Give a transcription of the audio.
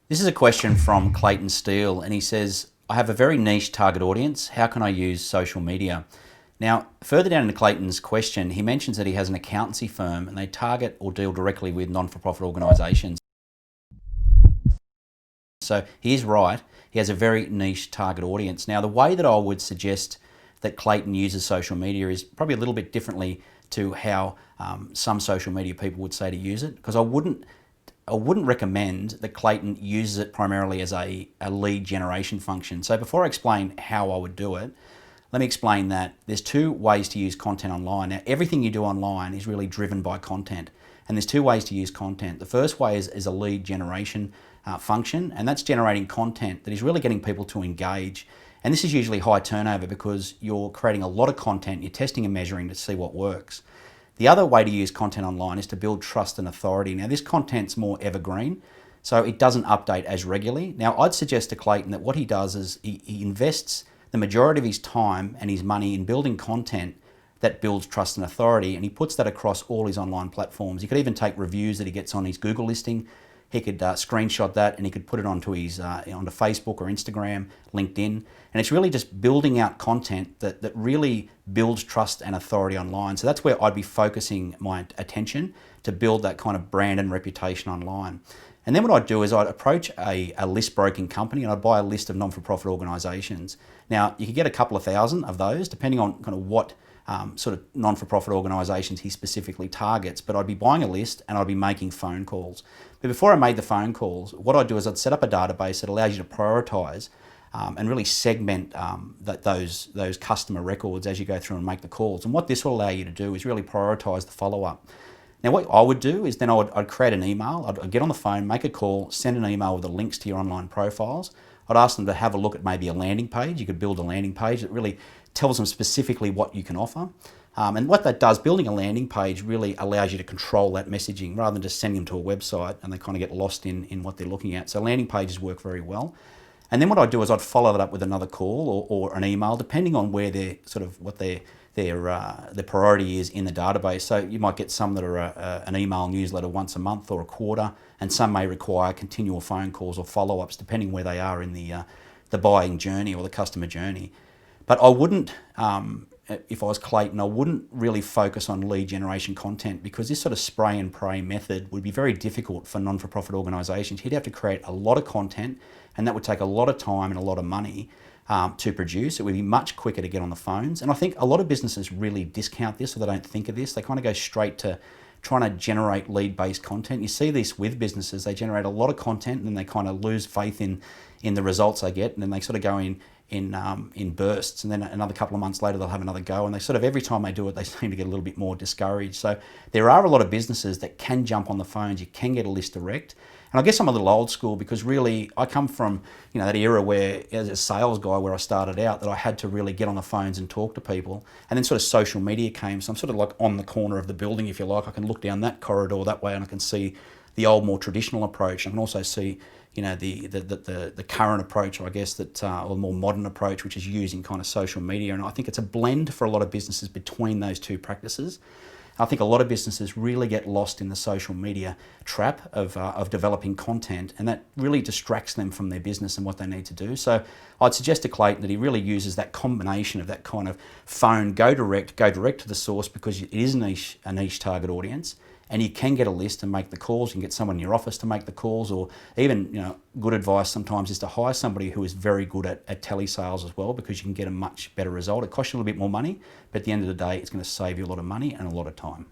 This is a question from Clayton Steele, and he says, I have a very niche target audience. How can I use social media? Now, further down in Clayton's question, he mentions that he has an accountancy firm and they target or deal directly with non-for-profit organisations. So he is right. He has a very niche target audience. Now, the way that I would suggest that Clayton uses social media is probably a little bit differently to how some social media people would say to use it, because I wouldn't recommend that Clayton uses it primarily as a lead generation function. So before I explain how I would do it, let me explain that there's two ways to use content online. Now, everything you do online is really driven by content. And there's two ways to use content. The first way is a lead generation function, and that's generating content that is really getting people to engage. And this is usually high turnover because you're creating a lot of content, you're testing and measuring to see what works. The other way to use content online is to build trust and authority. Now, this content's more evergreen, so it doesn't update as regularly. Now, I'd suggest to Clayton that what he does is he invests the majority of his time and his money in building content that builds trust and authority, and he puts that across all his online platforms. He could even take reviews that he gets on his Google listing. He could screenshot that and he could put it onto his onto Facebook or Instagram, LinkedIn, and it's really just building out content that really builds trust and authority online. So that's where I'd be focusing my attention to build that kind of brand and reputation online. And then what I'd do is I'd approach a list broking company and I'd buy a list of non-for-profit organisations. Now, you could get a couple of thousand of those, depending on kind of what sort of non-for-profit organisations he specifically targets, but I'd be buying a list and I'd be making phone calls. But before I made the phone calls, what I'd do is I'd set up a database that allows you to prioritise and really segment those customer records as you go through and make the calls. And what this will allow you to do is really prioritise the follow-up. Now, what I would do is then I'd create an email, I'd get on the phone, make a call, send an email with the links to your online profiles. I'd ask them to have a look at maybe a landing page. You could build a landing page that really tells them specifically what you can offer. And what that does, building a landing page really allows you to control that messaging rather than just sending them to a website and they kind of get lost in what they're looking at. So landing pages work very well. And then what I'd do is I'd follow that up with another call or an email, depending on where they're sort of what their priority is in the database. So you might get some that are an email newsletter once a month or a quarter, and some may require continual phone calls or follow-ups, depending where they are in the buying journey or the customer journey. But I wouldn't, if I was Clayton, I wouldn't really focus on lead generation content, because this sort of spray and pray method would be very difficult for non-for-profit organisations. He'd have to create a lot of content, and that would take a lot of time and a lot of money to produce. It would be much quicker to get on the phones. And I think a lot of businesses really discount this, or they don't think of this. They kind of go straight to trying to generate lead-based content. You see this with businesses. They generate a lot of content and then they kind of lose faith in the results they get, and then they sort of go in bursts, and then another couple of months later they'll have another go, and they sort of, every time they do it, they seem to get a little bit more discouraged. So there are a lot of businesses that can jump on the phones. You can get a list direct. And I guess I'm a little old school, because really I come from that era where, as a sales guy, where I started out, that I had to really get on the phones and talk to people, and then sort of social media came. So I'm sort of like on the corner of the building, if you like. I can look down that corridor that way and I can see the old, more traditional approach. I can also see the current approach, I guess, or the more modern approach, which is using kind of social media. And I think it's a blend for a lot of businesses between those two practices. I think a lot of businesses really get lost in the social media trap of developing content, and that really distracts them from their business and what they need to do. So I'd suggest to Clayton that he really uses that combination of that kind of phone, go direct to the source, because it is a niche target audience, and you can get a list and make the calls. You can get someone in your office to make the calls, or even, good advice sometimes is to hire somebody who is very good at telesales as well, because you can get a much better result. It costs you a little bit more money, but at the end of the day, it's going to save you a lot of money and a lot of time.